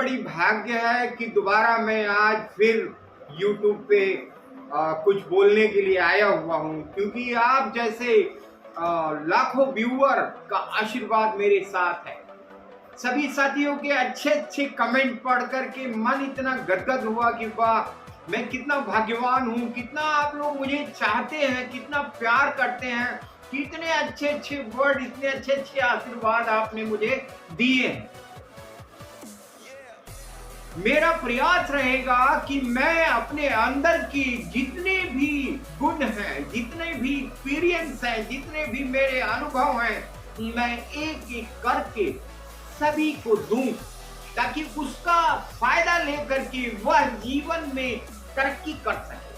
बड़ी भाग्य है कि दोबारा मैं आज फिर YouTube पे कुछ बोलने के लिए आया हुआ हूँ, क्योंकि आप जैसे लाखों व्यूअर का आशीर्वाद मेरे साथ है। सभी साथियों के अच्छे अच्छे कमेंट पढ़ करके मन इतना गदगद हुआ कि वाह, मैं कितना भाग्यवान हूँ, कितना आप लोग मुझे चाहते हैं, कितना प्यार करते हैं, कितने अच्छे अच्छे वर्ड, इतने अच्छे अच्छे आशीर्वाद आपने मुझे दिए हैं। मेरा प्रयास रहेगा कि मैं अपने अंदर की जितने भी गुण हैं, जितने भी एक्सपीरियंस हैं, जितने भी मेरे अनुभव हैं, मैं एक एक करके सभी को दूं, ताकि उसका फायदा लेकर के वह जीवन में तरक्की कर सके।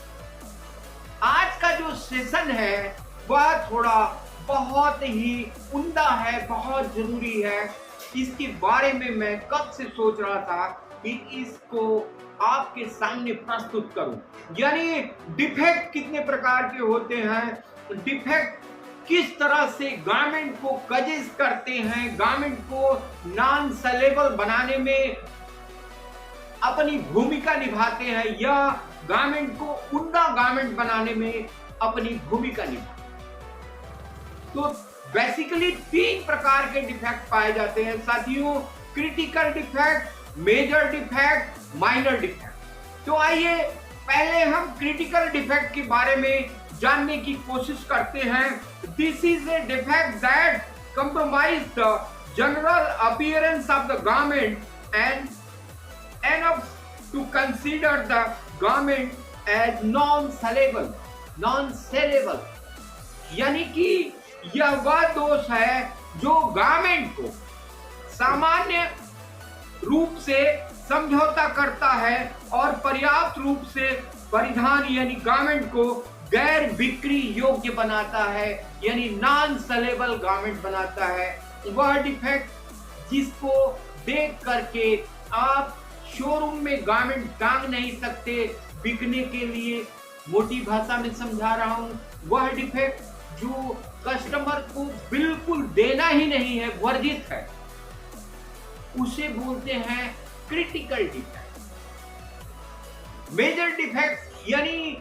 आज का जो सेशन है वह थोड़ा बहुत ही उम्दा है, बहुत जरूरी है। इसके बारे में मैं कब से सोच रहा था कि इसको आपके सामने प्रस्तुत करूं। यानी डिफेक्ट कितने प्रकार के होते हैं, डिफेक्ट किस तरह से गारमेंट को कजिस करते हैं, गारमेंट को नॉन सेलेबल बनाने में अपनी भूमिका निभाते हैं, या गारमेंट को उम्दा गारमेंट बनाने में अपनी भूमिका निभाते हैं। तो बेसिकली 3 प्रकार के डिफेक्ट पाए जाते हैं साथियों, critical defect, major defect, minor defect. तो आइए पहले हम क्रिटिकल डिफेक्ट के बारे में जानने की कोशिश करते हैं। This is a defect that compromise the general appearance of the garment and enough to consider the garment as non-sellable, यानी कि यह वह दोष है जो गारमेंट को सामान्य रूप से समझौता करता है और पर्याप्त रूप से परिधान यानी गारमेंट को गैर बिक्री योग्य बनाता है, यानी नॉन सेलेबल गारमेंट बनाता है। वह डिफेक्ट जिसको देख करके आप शोरूम में गारमेंट टांग नहीं सकते बिकने के लिए, मोटी भाषा में समझा रहा हूं, वह डिफेक्ट जो कस्टमर को बिल्कुल देना ही नहीं है, वर्जित है, उसे बोलते हैं क्रिटिकल डिफेक्ट। मेजर डिफेक्ट यानी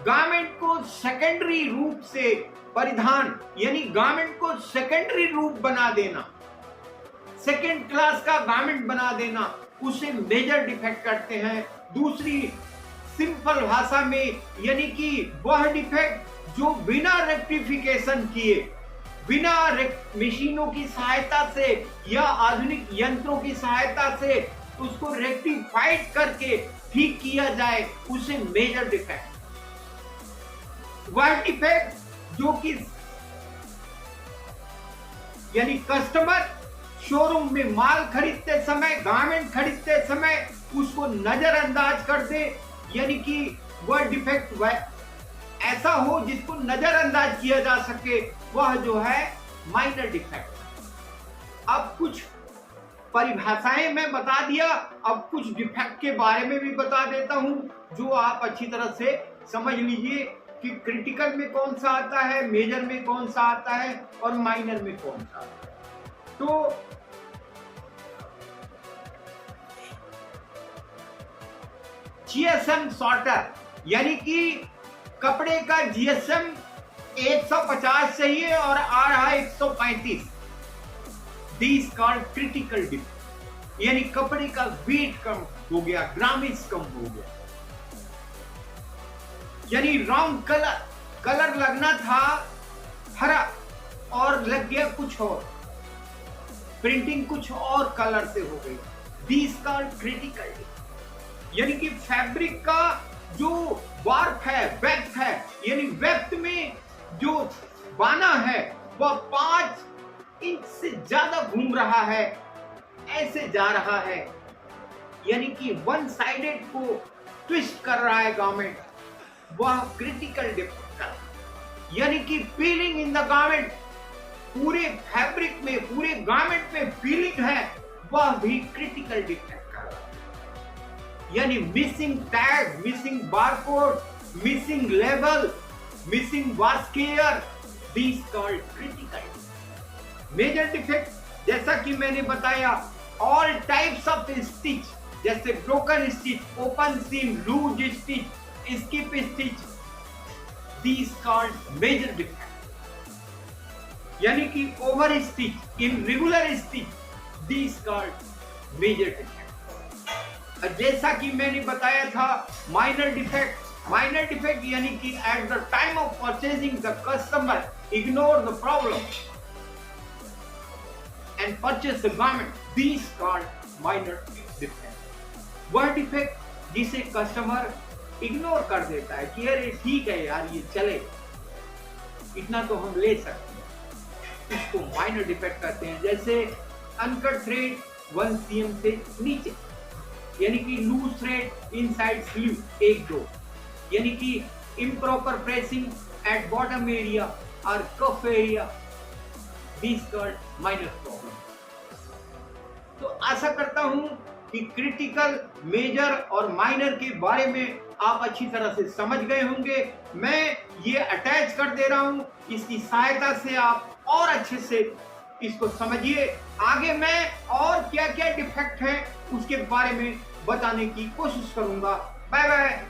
गारमेंट को सेकेंडरी रूप से परिधान, यानी गारमेंट को सेकेंडरी रूप बना देना, सेकेंड क्लास का गारमेंट बना देना, उसे मेजर डिफेक्ट करते हैं। दूसरी सिंपल भाषा में यानी कि वह डिफेक्ट जो बिना रेक्टिफिकेशन किए, बिना मशीनों की सहायता से या आधुनिक यंत्रों की सहायता से उसको रेक्टिफाइड करके ठीक किया जाए, उसे मेजर डिफेक्ट। वह डिफेक्ट जो कि यानी कस्टमर शोरूम में माल खरीदते समय, गारमेंट खरीदते समय उसको नजरअंदाज कर दे, यानी कि वह डिफेक्ट वह ऐसा हो जिसको नजरअंदाज किया जा सके, वह जो है माइनर डिफेक्ट। अब कुछ परिभाषाएं मैं बता दिया, अब कुछ डिफेक्ट के बारे में भी बता देता हूं जो आप अच्छी तरह से समझ लीजिए कि क्रिटिकल में कौन सा आता है, मेजर में कौन सा आता है और माइनर में कौन सा आता है। तो जीएसएम सॉर्टर यानी कि कपड़े का जीएसएम 150 चाहिए और आ रहा है 135, दिस कॉल्ड क्रिटिकल डिफेक्ट, यानी कपड़े का वेट कम हो गया, ग्रामेज कम हो गया, यानी रॉन्ग कलर लगना था हरा और लग गया कुछ और, प्रिंटिंग कुछ और कलर से हो गई, दिस कॉल्ड क्रिटिकल डिफेक्ट। यानी कि फैब्रिक का जो वार्प है, वेब्थ है, यानी वेब्थ में जो बाना है वह 5 इंच से ज्यादा घूम रहा है, ऐसे जा रहा है, यानी कि वन साइडेड को ट्विस्ट कर रहा है गारमेंट, वह क्रिटिकल डिफेक्ट। यानी कि पीलिंग इन द गारमेंट, पूरे फैब्रिक में, पूरे गारमेंट में पीलिंग है, वह भी क्रिटिकल डिफेक्ट। यानी missing tag, missing barcode, missing label, missing wash care, this called critical. Major defect जैसा कि मैंने बताया ऑल टाइप्स ऑफ स्टिच, जैसे broken stitch, open seam, loose stitch, skip stitch, these called major defect. यानी कि over stitch, irregular stitch, these called major defect. जैसा कि मैंने बताया था माइनर डिफेक्ट, माइनर डिफेक्ट यानी कि at the time of purchasing the customer ignore the problem and purchase the garment, these called minor defect. वह डिफेक्ट जिसे customer ignore कर देता है कि अरे ठीक है यार ये चले, इतना तो हम ले सकते हैं, इसको माइनर डिफेक्ट कहते हैं। जैसे अनकट थ्रेड 1 cm से नीचे, यानी कि लूज थ्रेड इनसाइड स्लीव 1-2, यानी कि improper pressing at bottom area और cuff area, this called minor problem. तो आशा करता हूं कि क्रिटिकल, मेजर और माइनर के बारे में आप अच्छी तरह से समझ गए होंगे। मैं ये अटैच कर दे रहा हूं, इसकी सहायता से आप और अच्छे से इसको समझिए। आगे मैं और क्या क्या डिफेक्ट है उसके बारे में बताने की कोशिश करूंगा। Bye bye.